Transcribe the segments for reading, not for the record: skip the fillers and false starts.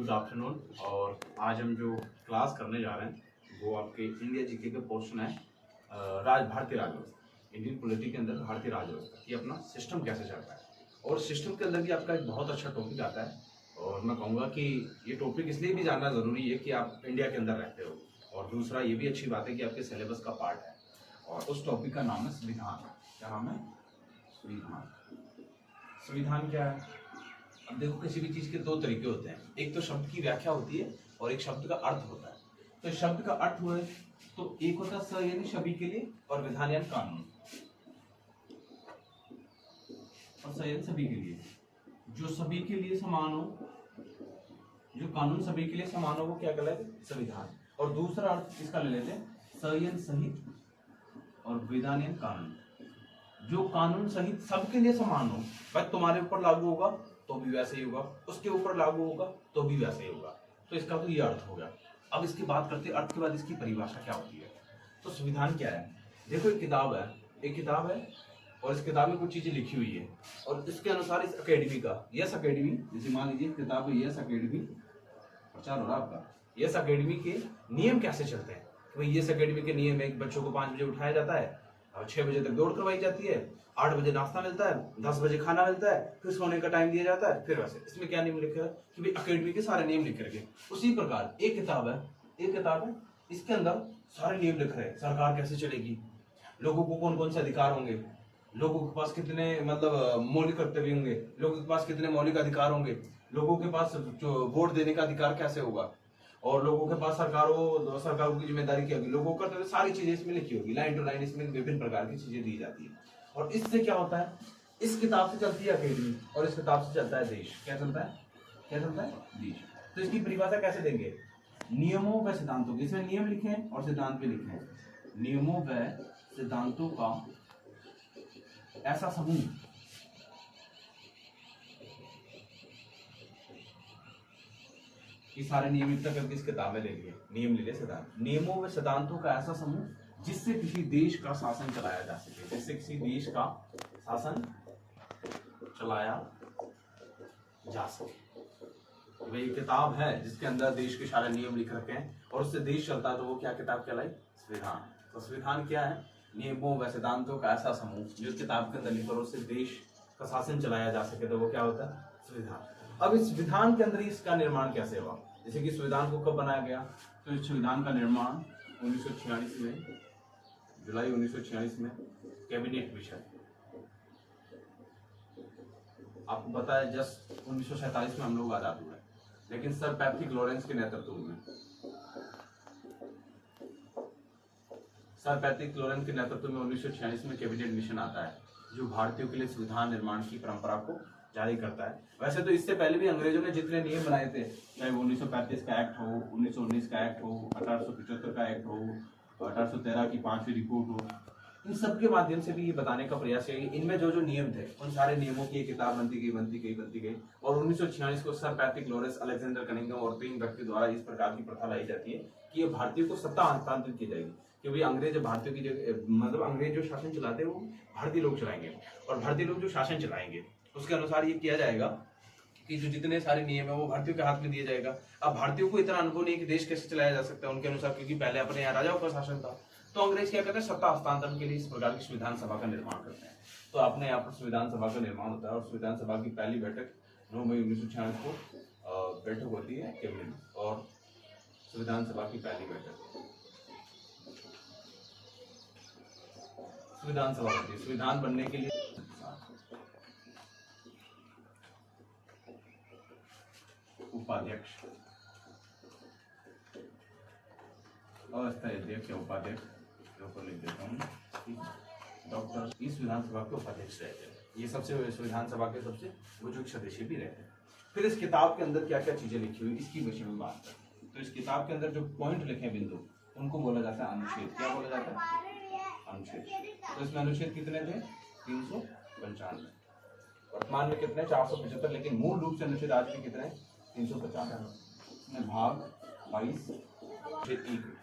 Good afternoon. और आज हम जो क्लास करने जा रहे हैं वो आपके इंडिया जीके का पोर्शन है। भारतीय राजव्यवस्था, इंडियन पॉलिटी के अंदर भारतीय राजव्यवस्था कि अपना सिस्टम कैसे चलता है। और सिस्टम के अंदर भी आपका एक बहुत अच्छा टॉपिक आता है। और मैं कहूँगा कि ये टॉपिक इसलिए भी जानना ज़रूरी है कि आप इंडिया के अंदर रहते हो, और दूसरा ये भी अच्छी बात है कि आपके सिलेबस का पार्ट है। और उस टॉपिक का नाम है संविधान। क्या नाम है? संविधान। संविधान क्या है? अब देखो, किसी भी चीज के दो तरीके होते हैं, एक तो शब्द की व्याख्या होती है और एक शब्द का अर्थ होता है। तो शब्द का अर्थ हुआ तो एक होता है स यानी सभी के लिए, और विधान यानी कानून। और स यानी सभी के लिए, जो सभी के लिए समान हो, जो कानून सभी के लिए समान हो, वो क्या कहलाए? संविधान। और दूसरा अर्थ इसका ले लेते हैं स यानी सहित और विधान यानी कानून। जो कानून सहित सबके लिए समान हो, भाई तुम्हारे ऊपर लागू होगा तो भी वैसे ही होगा, उसके ऊपर लागू होगा तो भी वैसे ही होगा। तो इसका तो ये अर्थ हो गया। अब इसकी बात करते हैं अर्थ के बाद इसकी परिभाषा क्या होती है। तो संविधान क्या है? देखो, एक किताब है और इस किताब में कुछ चीजें लिखी हुई है, और इसके अनुसार इस अकेडमी का, यस अकेडमी, जैसे मान लीजिए किताब है यस अकेडमी, प्रचार हो रहा है आपका, यस अकेडमी के नियम कैसे चलते हैं। भाई यस अकेडमी के नियम है, बच्चों को 5 बजे उठाया जाता है, 6 बजे तक दौड़ करवाई जाती है, 8 बजे नाश्ता मिलता है, 10 बजे खाना मिलता है, फिर सोने का टाइम दिया जाता है। फिर वैसे इसमें क्या नियम लिखे है कि भाई अकेडमी के सारे नियम लिखे रखे। उसी प्रकार एक किताब है, इसके अंदर सारे नियम लिख रहे हैं। सरकार कैसे चलेगी, लोगों को कौन कौन से अधिकार होंगे, लोगों के पास कितने मौलिक कर्तव्य होंगे, लोगों के पास कितने मौलिक अधिकार होंगे, लोगों के पास जो वोट देने का अधिकार कैसे होगा, और लोगों के पास सरकारों की जिम्मेदारी क्या होगी, लोगों का तो सारी चीजें इसमें लिखी होगी, लाइन टू लाइन इसमें विभिन्न प्रकार की चीजें दी जाती है। और इससे क्या होता है, इस किताब से चलती है अकेडमी और इस किताब से चलता है देश। क्या चलता है? देश। तो इसकी परिभाषा कैसे देंगे? नियमों व सिद्धांतों की, इसमें नियम लिखे हैं और सिद्धांत भी लिखे हैं। नियमों व सिद्धांतों का ऐसा समूह, ये सारे नियमितता करके इस किताब में ले लिए, नियम ले लिए, सिद्धांत। नियमों व सिद्धांतों का ऐसा समूह जिससे किसी देश का शासन चलाया जा सके, जिससे किसी देश का शासन चलाया जा सके। भाई किताब है जिसके अंदर देश के सारे नियम लिख रखे हैं और उससे देश चलता है, तो वो क्या किताब कहलाई? संविधान। तो संविधान क्या है? नियमों व सिद्धांतों का ऐसा समूह जो किताब के अंदर लिखकर उससे देश का शासन चलाया जा सके, तो वो क्या होता है? संविधान। अब इस संविधान के अंदर इसका निर्माण कैसे हुआ? जैसे कि संविधान को कब बनाया गया? तो इस संविधान का निर्माण 1946 में, जुलाई 1946 में कैबिनेट मिशन, आपको पता है जस्ट 1947 में हम लोग आजाद हुए, लेकिन सर पैट्रिक लॉरेंस के नेतृत्व में, सर पैट्रिक लॉरेंस के नेतृत्व में 1946 में कैबिनेट मिशन आता है, जो भारतीयों के लिए संविधान निर्माण की परंपरा को जारी करता है। वैसे तो इससे पहले भी अंग्रेजों ने जितने नियम बनाए थे, चाहे 1935 का एक्ट हो, 1919 का एक्ट हो, 1875 का एक्ट हो, 1813 की 5वीं रिपोर्ट हो, इन सब के माध्यम से भी ये बताने का प्रयास है कि इनमें जो जो नियम थे उन सारे नियमों की एक किताब बनती गई। और 1946 को sir Patrick Lawrence, Alexander Cunningham और 3 व्यक्ति द्वारा इस प्रकार की प्रथा लाई जाती है कि ये भारतीयों को सत्ता हस्तांतरित की जाएगी, कि भाई अंग्रेज भारतीयों की मतलब अंग्रेज जो शासन चलाते हैं वो भारतीय लोग चलाएंगे, और भारतीय लोग जो शासन चलाएंगे उसके अनुसार ये किया जाएगा कि जो जितने सारे नियम है वो भारतीयों के हाथ में दिया जाएगा। अब भारतीयों को इतना अनुभव नहीं कि देश कैसे चलाया जा सकता है उनके अनुसार, क्योंकि पहले अपने यहाँ राजाओं का शासन था। तो अंग्रेज क्या करते हैं? सत्ता हस्तांतरण के लिए इस प्रकार की संविधान सभा का निर्माण करते हैं। तो अपने यहाँ पर संविधान सभा का निर्माण होता है, और संविधान सभा की पहली बैठक 9 मई 1946 को बैठक होती है कैबिनेट, और संविधान सभा की पहली बैठक संविधान सभा होती है। संविधान बनने के लिए उपाध्यक्ष, अस्थायी अध्यक्ष या उपाध्यक्ष, लिख देता हूँ, डॉक्टर, इस विधानसभा के उपाध्यक्ष रहते हैं। ये सबसे विधानसभा के सबसे बुजुर्ग सदस्य भी रहते हैं। फिर इस किताब के अंदर क्या क्या चीजें लिखी हुई, इसकी विषय में बात करते हैं। तो इस किताब के अंदर जो पॉइंट लिखे हैं, बिंदु, उनको बोला जाता है अनुच्छेद। क्या बोला जाता है? अनुच्छेद। तो इसमें अनुच्छेद कितने थे? 395। वर्तमान में कितने? 475, लेकिन मूल रूप से अनुच्छेद आज भी कितने? 350। इसमें भाग 22 अनुच्छेद 1।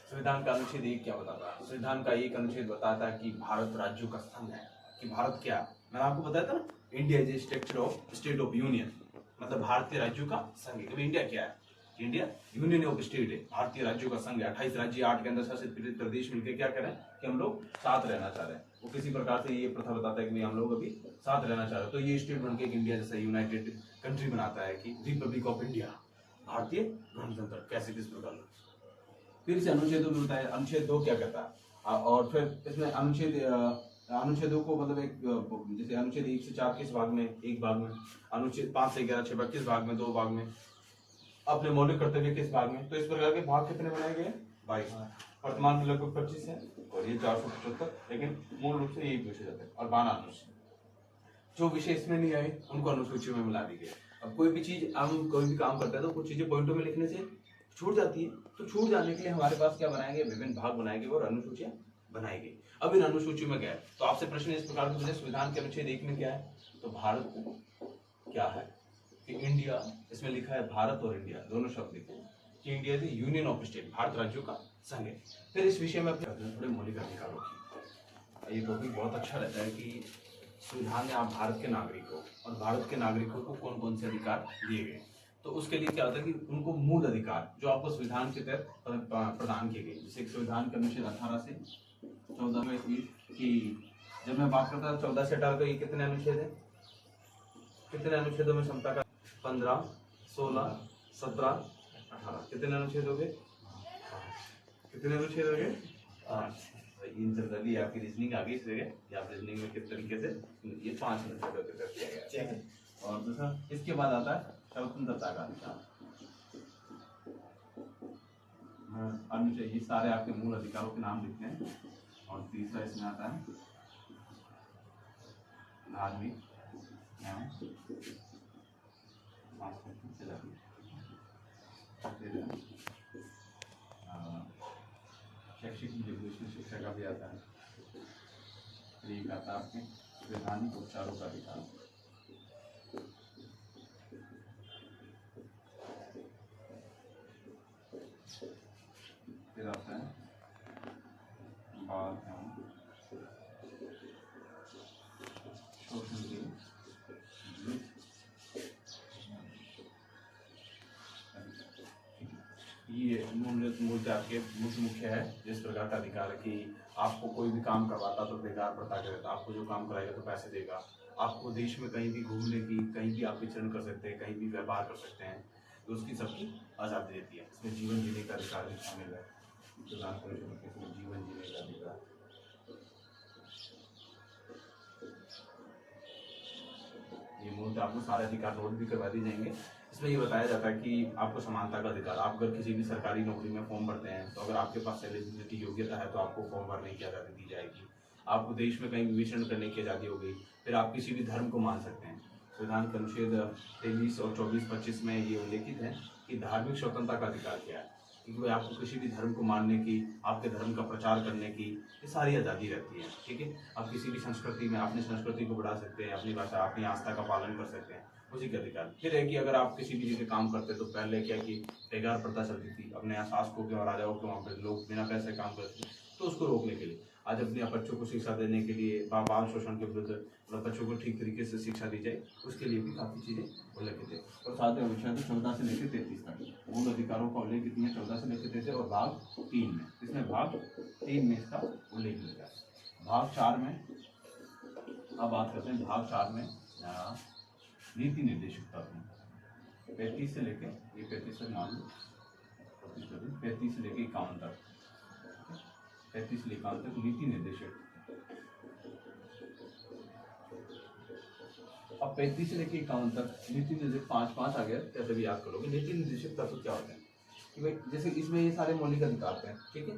संविधान का अनुच्छेद 1 क्या बताता है? संविधान का एक अनुच्छेद बताता है कि भारत राज्यों का संघ है, कि भारत क्या, मैंने आपको बताया था ना, India is a structure of state of union. मतलब भारतीय राज्यों का संघ है। इंडिया क्या है? इंडिया यूनियन ऑफ स्टेट है, भारतीय राज्यों का संघ है। 28 राज्य 8 केंद्र शासित प्रदेश मिलकर क्या करें कि हम लोग साथ रहना चाह रहे हैं। वो किसी प्रकार से ये प्रथा बताता है कि हम लोग अभी साथ रहना चाह रहे हैं। तो ये स्टेट बनकर एक इंडिया जैसा यूनाइटेड कंट्री बनाता है कि रिपब्लिक ऑफ इंडिया, भारतीय गणतंत्र। कैसे किस प्रकार फिर से अनुच्छेदों में बताया। अनुच्छेद 2 क्या कहता है और फिर इसमें अनुच्छेदों को मतलब एक जैसे अनुच्छेद 1 से 4 किस भाग में? एक भाग में। अनुच्छेद 5 से 11 6 किस भाग में? 2 भाग में। अपने मौलिक कर्तव्य किस भाग में? तो इस प्रकार के भाग कितने बनाए गए? 22। वर्तमान में लगभग 25 है और ये 475, लेकिन मूल रूप से यही पूछे जाते हैं। और 12 अनुच्छेद जो विषय इसमें नहीं आए उनको अनुसूची में मिला दी गई। अब कोई भी चीज हम कोई भी काम करते हैं तो कुछ चीजें पॉइंटों में लिखने से छूट जाती है, तो छूट जाने के लिए हमारे पास क्या बनाएंगे? विभिन्न भाग बनाएंगे और अनुसूचियां बनाएंगे। अब इन अनुसूची में क्या है? तो आपसे प्रश्न इस प्रकार के संविधान के अनुच्छेद 1 में क्या है? तो भारत क्या है कि इंडिया, इसमें लिखा है भारत और इंडिया दोनों शब्द लिखे हैं कि India is union of state, Bharat राज्यों का संघ है। फिर इस विषय में अपने थोड़े मौलिक अधिकारों की ये टॉपिक बहुत अच्छा रहता है कि संविधान में आप भारत के नागरिक हो और भारत के नागरिकों को कौन कौन से अधिकार दिए गए। तो उसके लिए क्या होता है कि उनको मूल अधिकार जो आपको संविधान के तहत प्रदान किए गए, जैसे संविधान के अनुच्छेद 18 से 14 में कि जब मैं बात करता हूँ 14 से 18 तो ये कितने अनुच्छेद है? कितने अनुच्छेदों में क्षमता का? 15, 16, 17, 18 कितने अनुच्छेद हो गए? कितने अनुच्छेद हो गए? 8। इन जनरली आपकी रीजनिंग आगे से गए या रीजनिंग में किस तरीके से ये 5 अनुच्छेदों के तहत किया गया है। और दूसरा इसके बाद आता है स्वतंत्रता का अधिकार। अनुच्छेद ये सारे आपके मूल अधिकारों के नाम लिखते हैं। और तीसरा इसमें आता है धार्मिक एवं शैक्षिक शिक्षा का भी आता है। एक आता है आपके वैधानिक उपचारों का अधिकार। फिर आता है बाल एवं शोषण के ये मूल आपके मुख्य है। जिस प्रकार का अधिकार है कि आपको कोई भी काम करवाता तो बेकार प्रथा करेगा, आपको जो काम कराएगा तो पैसे देगा, आपको देश में कहीं भी घूमने की, कहीं भी आप विचरण कर सकते हैं, कहीं भी व्यापार कर सकते हैं, तो उसकी सबकी आज़ादी रहती है। इसमें जीवन जीने का अधिकार भी शामिल है। जीवन जीने का अधिकार ये मूल आपको सारे अधिकार नोट भी करवा दी जाएंगे। इसमें ये बताया जाता है कि आपको समानता का अधिकार। आप अगर किसी भी सरकारी नौकरी में फॉर्म भरते हैं तो अगर आपके पास एलिजिबिलिटी योग्यता है तो आपको फॉर्म भरने की आज़ादी दी जाएगी। आपको देश में कहीं भी विचरण करने की आज़ादी होगी। फिर आप किसी भी धर्म को मान सकते हैं। संविधान के अनुच्छेद 23 और 24, 25 में ये उल्लेखित है कि धार्मिक स्वतंत्रता का अधिकार क्या है, क्योंकि आपको किसी भी धर्म को मानने की, आपके धर्म का प्रचार करने की ये सारी आज़ादी रहती है। ठीक है, आप किसी भी संस्कृति में अपनी संस्कृति को बढ़ा सकते हैं, अपनी भाषा, अपनी आस्था का पालन कर सकते हैं, उसी के अधिकार। फिर है कि अगर आप किसी भी जगह काम करते तो पहले क्या कि बेकार प्रथा चलती थी, अपने शासकों के और राजाओं के वहाँ पर लोग बिना पैसे काम करते थे, तो उसको रोकने के लिए आज अपने बच्चों को शिक्षा देने के लिए बाल शोषण के विरुद्ध मतलब बच्चों को ठीक तरीके से शिक्षा दी जाए, उसके लिए भी काफ़ी चीज़ें उल्लेखित है। और साथ में अनुच्छेद 14 से लेकर 33 तक मूल अधिकारों का उल्लेख कितनी है? 14 से लेकर 33 और भाग 3 में, इसमें भाग 3 में इसका उल्लेख मिलता है। भाग 4 में अब बात करते हैं। भाग 4 में नीति निर्देशक तत्व 35 से लेके ये 35 से मान लो 35 से लेके 51 तक, 35 से 51 तक नीति निर्देशक। अब 35 से लेके 51 तक नीति निर्देशक 5 आ गया, कैसे भी याद करोगे। नीति निर्देशक तत्व क्या होते हैं कि भाई जैसे इसमें ये सारे मौलिक अधिकार हैं। ठीक है,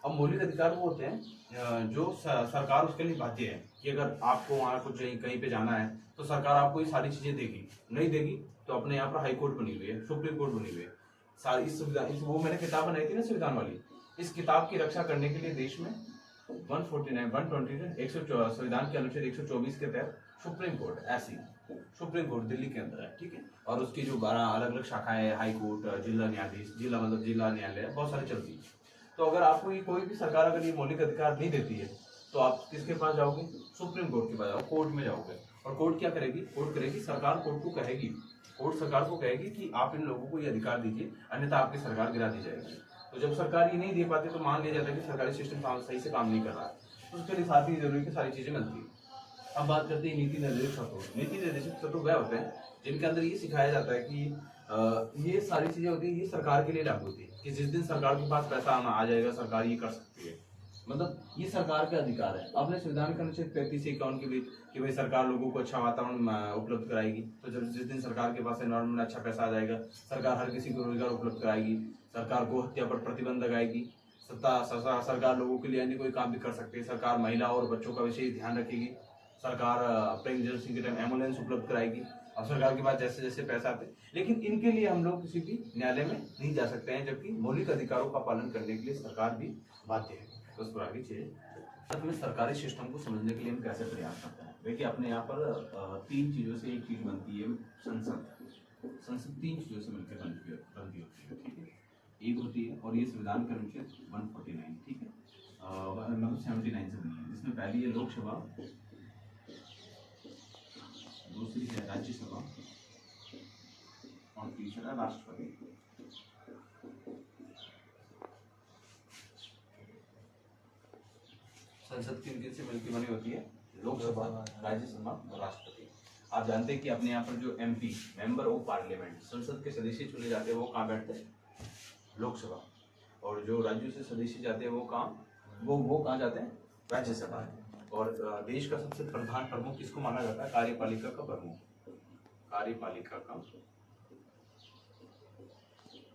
अब मौलिक अधिकार वो होते हैं जो सरकार उसके लिए बाध्य है कि अगर आपको वहाँ कुछ कहीं पे जाना है तो सरकार आपको ये सारी चीजें देगी, नहीं देगी तो अपने यहाँ पर हाई कोर्ट बनी हुई है, सुप्रीम कोर्ट बनी हुई है। सारी इस सुविधा वो मैंने किताब बनाई थी ना संविधान वाली, इस किताब की रक्षा करने के लिए देश में 149 संविधान के अनुच्छेद 124 के तहत सुप्रीम कोर्ट, ऐसी सुप्रीम कोर्ट दिल्ली के अंदर है। ठीक है, और उसकी जो 12 अलग अलग शाखाएं, हाई कोर्ट, जिला न्यायाधीश, जिला मतलब जिला न्यायालय, बहुत सारी चलती है। तो अगर आपको ये कोई भी सरकार अगर ये मौलिक अधिकार नहीं देती है तो आप किसके पास जाओगे? सुप्रीम कोर्ट के पास जाओ, कोर्ट में जाओगे। और कोर्ट क्या करेगी? कोर्ट करेगी, सरकार कोर्ट को कहेगी कोर्ट सरकार को कहेगी कि आप इन लोगों को ये अधिकार दीजिए, अन्यथा आपकी सरकार गिरा दी जाएगी। तो जब सरकार ये नहीं दे पाती तो मान लिया जाता है कि सरकारी सिस्टम सही से काम नहीं कर रहा है, तो उसके लिए साथ ही जरूरी है कि सारी चीजें मिलती है। अब बात करते हैं नीति निर्देशक तत्व। नीति निर्देशक तत्व वह होते हैं जिनके अंदर ये सिखाया जाता है कि ये सारी चीजें होती है, ये सरकार के लिए लागू होती है कि जिस दिन सरकार के पास पैसा आना आ जाएगा, सरकार ये कर सकती है, मतलब ये सरकार का अधिकार है। अपने संविधान के अनुच्छेद 35 से 51 के बीच कि भाई सरकार लोगों को अच्छा वातावरण उपलब्ध कराएगी। तो जब जिस दिन सरकार के पास एनवायरमेंट में अच्छा पैसा आ जाएगा, सरकार हर किसी को रोजगार उपलब्ध कराएगी, सरकार गो हत्या पर प्रतिबंध लगाएगी, सरकार लोगों के लिए अन्य कोई काम भी कर सकती है, सरकार महिला और बच्चों का विशेष ध्यान रखेगी, सरकार इमरजेंसी के टाइम एम्बुलेंस उपलब्ध कराएगी। अब सरकार के पास जैसे जैसे पैसा आते हैं, लेकिन इनके लिए हम लोग किसी भी न्यायालय में नहीं जा सकते हैं, जबकि मौलिक अधिकारों का पालन करने के लिए सरकार भी बाध्य है। तो उस पर आगे चलिए। हमें सरकारी सिस्टम को समझने के लिए हम कैसे प्रयास करते हैं। देखिए अपने यहाँ पर 3 चीजों से एक चीज बनती है, संसद। संसद 3 चीजों से मिलकर बनती होती है, ठीक है। एक होती है, और ये संविधान के अनुच्छेद 149, ठीक है, मतलब 79 से बनी है, जिसमें पहली है लोकसभा, दूसरी है राज्यसभा और तीसरा राष्ट्रपति। संसद किन से मिलकर बनी होती है? लोकसभा, राज्यसभा और राष्ट्रपति। आप जानते हैं कि अपने यहाँ पर जो MP मेंबर ऑफ पार्लियामेंट, संसद के सदस्य चुने जाते हैं, वो कहाँ बैठते हैं? लोकसभा। और जो राज्यों से सदस्य जाते हैं वो कहाँ जाते हैं? राज्यसभा। और देश का सबसे प्रधान प्रमुख किसको माना जाता है? कार्यपालिका का प्रमुख। कार्यपालिका का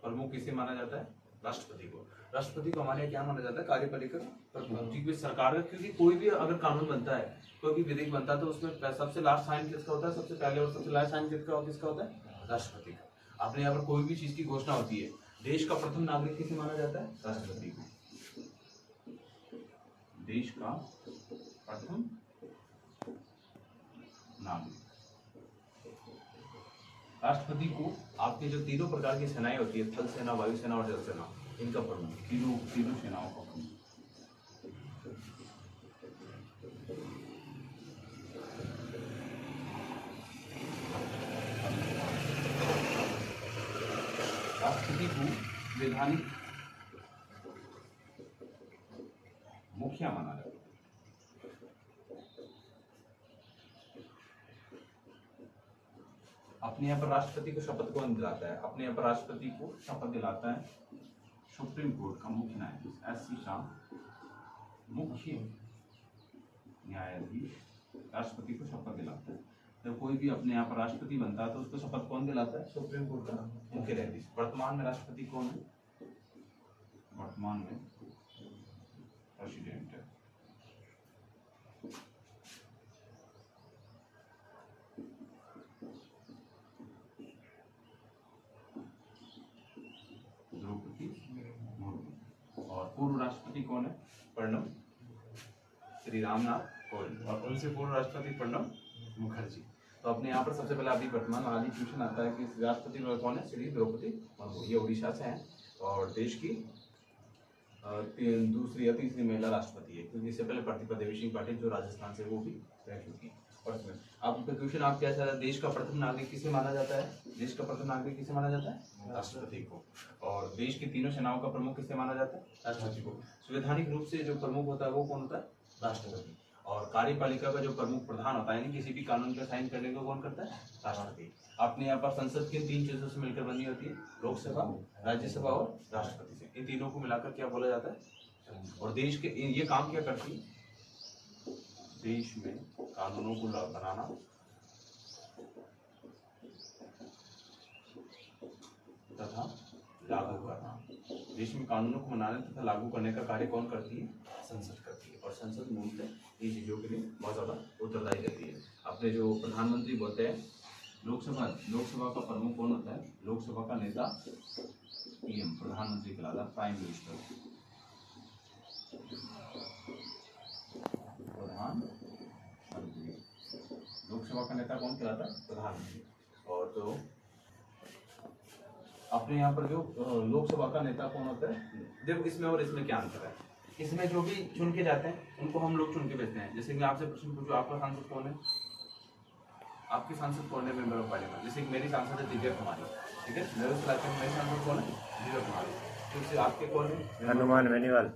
प्रमुख किसे माना जाता है? राष्ट्रपति को। राष्ट्रपति को हमारे क्या माना जाता है? कार्यपालिका प्रमुख। क्योंकि सरकार का, क्योंकि कोई भी अगर कानून बनता है, कोई भी विधेयक बनता है, तो उसमें सबसे लास्ट साइन किसका होता है? सबसे पहले और सबसे लास्ट साइन किसका होता है? राष्ट्रपति का। आपने यहाँ पर कोई भी चीज की घोषणा होती है, देश का प्रथम नागरिक किसे माना जाता है? राष्ट्रपति को। देश का प्रथम नागरिक राष्ट्रपति को। आपके जो तीनों प्रकार की सेनाएं होती है, थल सेना, वायु सेना और जल सेना, इनका प्रमुख, तीनों सेनाओं का प्रमुख। राष्ट्रपति को वैधानिक मुखिया माना जाता है। अपने यहाँ पर राष्ट्रपति को शपथ कौन दिलाता है? अपने यहाँ पर राष्ट्रपति को शपथ दिलाता है सुप्रीम कोर्ट का मुख्य न्यायाधीश, SC शाह, मुख्य न्यायाधीश राष्ट्रपति को शपथ दिलाता है। जब कोई भी अपने यहाँ पर राष्ट्रपति बनता है तो उसको शपथ कौन दिलाता है? सुप्रीम कोर्ट का मुख्य न्यायाधीश। वर्तमान में राष्ट्रपति कौन है? वर्तमान में प्रेसिडेंट है। और पूर्व राष्ट्रपति कौन है? प्रणब श्री रामनाथ कोविंद। और उनसे पूर्व राष्ट्रपति प्रणब मुखर्जी। तो अपने यहाँ पर सबसे पहले अभी वर्तमान वाली क्वेश्चन आता है कि राष्ट्रपति कौन है? श्री द्रौपदी मुर्मू। ये उड़ीसा से हैं और देश की दूसरी या तीसरी महिला राष्ट्रपति है, क्योंकि इससे पहले प्रतिभा देवी सिंह पाटिल जो राजस्थान से, वो भी रह चुकी है। और आपका क्वेश्चन आप क्या चाह, देश का प्रथम नागरिक किसे माना जाता है? देश का प्रथम नागरिक किसे माना जाता है? राष्ट्रपति को। और देश की तीनों सेनाओं का प्रमुख किसे माना जाता है? राष्ट्रपति को। संवैधानिक रूप से जो प्रमुख होता है वो कौन होता है? राष्ट्रपति। और कार्यपालिका का जो प्रमुख प्रधान होता है, यानी किसी भी कानून का साइन करने को कौन करता है? राष्ट्रपति। अपने यहाँ पर संसद की 3 चीजों से मिलकर बनी होती है, लोकसभा, राज्यसभा और राष्ट्रपति से। इन तीनों को मिलाकर क्या बोला जाता है? और देश के ये काम क्या करती है? देश में कानूनों को बनाना तथा लागू करना। देश में कानूनों को बनाने तथा लागू करने का कार्य कौन करती है? संसद करती है। और संसद मूलतः इन चीजों के लिए बहुत ज्यादा उत्तरदायी रहती है। अपने जो प्रधानमंत्री बोलते हैं, लोकसभा का प्रमुख कौन होता है? लोकसभा का नेता PM, प्रधानमंत्री कहलाता है, प्राइम मिनिस्टर। प्रधानमंत्री। लोकसभा का नेता कौन कहलाता है? प्रधानमंत्री। और जो अपने यहाँ पर जो लोकसभा का नेता कौन होता है? देखो इसमें और इसमें क्या अंतर है? इसमें जो भी चुन के जाते हैं उनको हम लोग चुन के भेजते हैं। जैसे मैं आपसे प्रश्न पूछूं, आपका सांसद कौन है? आपकी सांसद कौन है मेंबर ऑफ पार्लियामेंट? जैसे कि मेरी सांसद है दिव्या कुमारी, ठीक है, मेरे उस इलाके में मेरी सांसद कौन है? दिव्या कुमारी। तो उससे आपके कौन है? हनुमान बेनीवाल।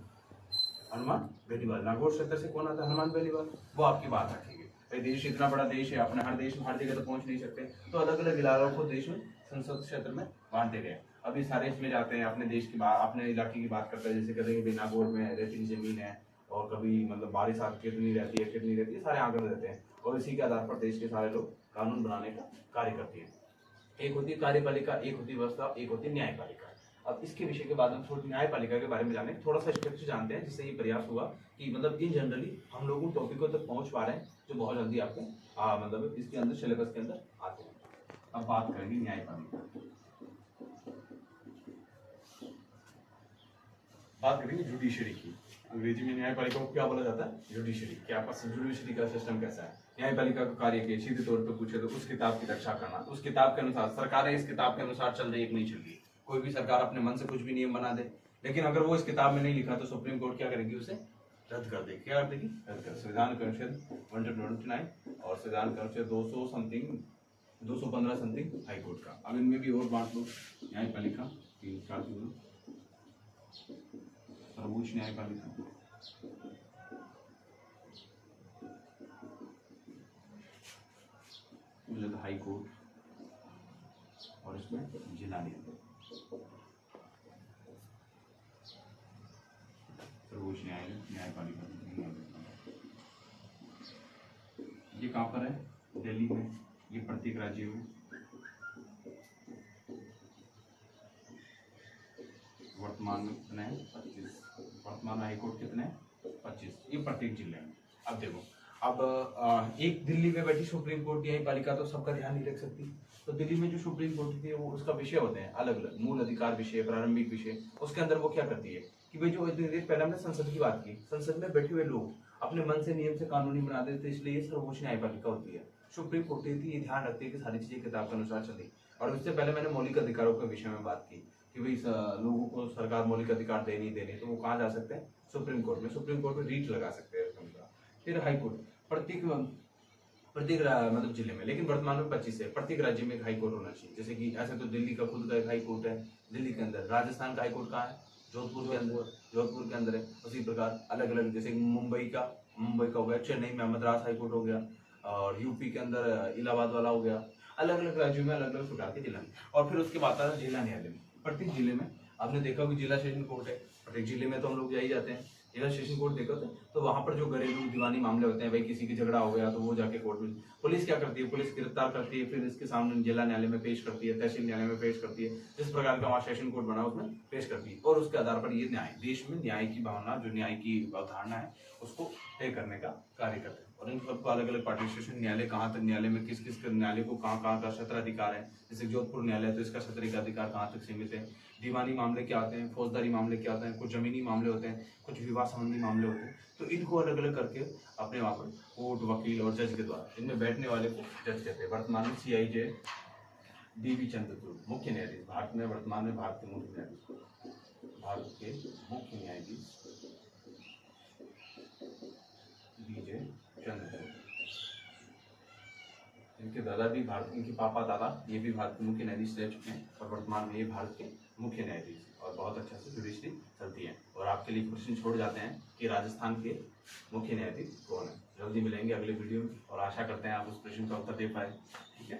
हनुमान बेनीवाल। नागौर क्षेत्र से कौन आता है? हनुमान बेनीवाल। वो आपकी बात रखेंगे। भाई देश इतना बड़ा देश है, अपने हर देश में हर जगह तो पहुंच नहीं सकते, तो अलग अलग इलाकों को देश में संसद क्षेत्र में बांटते गए। अभी सारे इसमें जाते हैं, अपने देश की बात, अपने इलाके की बात करते हैं, जैसे कहते हैं कि नागौर में रेतीली जमीन है और कभी मतलब बारिश कितनी रहती है, कितनी रहती है, सारे आंकड़े रहते हैं और इसी के आधार पर देश के सारे लोग कानून बनाने का कार्य करते हैं। एक होती है कार्यपालिका, एक होती है व्यवस्था, एक होती है न्यायपालिका। अब इसके विषय के बाद हम थोड़ी न्यायपालिका के बारे में जाने, थोड़ा सा स्ट्रक्चर जानते हैं, जिससे ये प्रयास हुआ कि मतलब इन जनरली हम लोग उन टॉपिकों तक पहुंच पा रहे हैं जो बहुत जल्दी आपके मतलब इसके अंदर सिलेबस के अंदर आते हैं। अब बात करेंगे न्यायपालिका, बात करेंगे जुडिशरी की। अंग्रेजी में न्यायपालिका को क्या बोला जाता है? जुडिशरी। क्या आपका जुडिशरी का सिस्टम कैसा है? न्यायपालिका का कार्य के सीधे तौर पर पूछे तो उस किताब की रक्षा करना, उस किताब के अनुसार सरकार इस किताब के अनुसार चल रही है कि नहीं चल रही। कोई भी सरकार अपने मन से कुछ भी नियम बना दे, लेकिन अगर वो इस किताब में नहीं लिखा तो सुप्रीम कोर्ट क्या करेगी? उसे रद्द कर देगी। क्या कर देगी? रद्द कर। संविधान का अनुच्छेद 129 और संविधान का अनुच्छेद 200 समथिंग 215 समथिंग हाई कोर्ट का। अब इनमें भी और बांट लो। न्यायपालिका सर्वोच्च न्यायपालिका, हाई कोर्ट और इसमें जिला न्यायालय, सर्वोच्च न्यायालय, न्यायपालिका। ये कहाँ पर है? दिल्ली में। ये प्रत्येक राज्य में। वर्तमान में कितने हैं? 25। वर्तमान में हाईकोर्ट कितने हैं? 25। ये प्रत्येक जिले में। अब देखो, अब एक दिल्ली में बैठी सुप्रीम कोर्ट न्यायपालिका तो सबका ध्यान नहीं रख सकती, तो दिल्ली में जो सुप्रीम कोर्ट थी वो उसका विषय होते हैं अलग अलग, मूल अधिकार विषय, प्रारंभिक विषय। उसके अंदर वो क्या करती है कि भाई जो पहले हमने संसद की बात की, संसद में बैठे हुए लोग अपने मन से नियम से कानूनी बना देते, इसलिए सर्वोच्च न्यायपालिका होती है। सुप्रीम कोर्ट ये ध्यान रखती है कि सारी चीजें किताब के अनुसार चली। और उससे पहले मैंने मौलिक अधिकारों के विषय में बात की कि भाई लोगों को सरकार मौलिक अधिकार दे नहीं देने, तो वो कहाँ जा सकते हैं? सुप्रीम कोर्ट में। सुप्रीम कोर्ट में रीट लगा सकते हैं। फिर हाई कोर्ट प्रत्येक मतलब जिले में, लेकिन वर्तमान में 25 है। प्रत्येक राज्य में एक हाई कोर्ट होना चाहिए। जैसे कि ऐसे तो दिल्ली का खुद का एक हाई कोर्ट है दिल्ली के अंदर। राजस्थान का हाई कोर्ट कहाँ है? जोधपुर के अंदर। जोधपुर के अंदर है। उसी प्रकार अलग अलग, जैसे मुंबई का हो गया, चेन्नई में मद्रास हाई कोर्ट हो गया, और यूपी के अंदर इलाहाबाद वाला हो गया। अलग अलग राज्यों में अलग अलग प्रकार के जिला। और फिर उसके बाद आता है जिला न्यायालय में। प्रत्येक जिले में आपने देखा कि जिला सेशन कोर्ट है। प्रत्येक जिले में तो हम लोग जा ही जाते हैं। जिला सेशन कोर्ट देखो तो वहां पर जो घरेलू दीवानी मामले होते हैं, भाई किसी की झगड़ा हो गया तो वो जाके कोर्ट में पुलिस क्या करती है? पुलिस गिरफ्तार करती है, फिर इसके सामने जिला न्यायालय में पेश करती है, तहसील न्यायालय में पेश करती है। जिस प्रकार का वहाँ सेशन कोर्ट बना उसमें पेश करती है, और उसके आधार पर ये न्याय, देश में न्याय की भावना, जो न्याय की अवधारणा है, उसको तय करने का कार्य करते हैं। और इन सबको अलग अलग पार्टिसिपेशन, न्यायालय कहाँ तक, न्यायालय में किस किस न्यायालय को कहाँ कहाँ का क्षेत्राधिकार है। जैसे जोधपुर न्यायालय तो इसका क्षेत्राधिकार कहाँ तक सीमित है। दीवानी मामले क्या आते हैं, फौजदारी मामले क्या आते हैं, कुछ जमीनी मामले होते हैं, कुछ विवाह संबंधी मामले होते हैं। तो इनको अलग अलग करके अपने वहाँ पर कोर्ट, वकील और जज के द्वारा इनमें बैठने वाले को जज कहते हैं। वर्तमान में CIJ DV चंद्रचूड़ मुख्य न्यायाधीश, भारत में वर्तमान में भारत के मुख्य न्यायाधीश, भारत के मुख्य न्यायाधीश DJ चंद्रचूड़। इनके दादा भी भारत, इनके पापा दादा ये भी भारत के मुख्य न्यायाधीश रह चुके हैं, और वर्तमान में ये भारत के मुख्य न्यायाधीश, और बहुत अच्छा से जुडिशरी चलती है। और आपके लिए क्वेश्चन छोड़ जाते हैं कि राजस्थान के मुख्य न्यायाधीश कौन है। जल्दी मिलेंगे अगले वीडियो में, और आशा करते हैं आप उस प्रश्न का उत्तर दे पाए। ठीक है।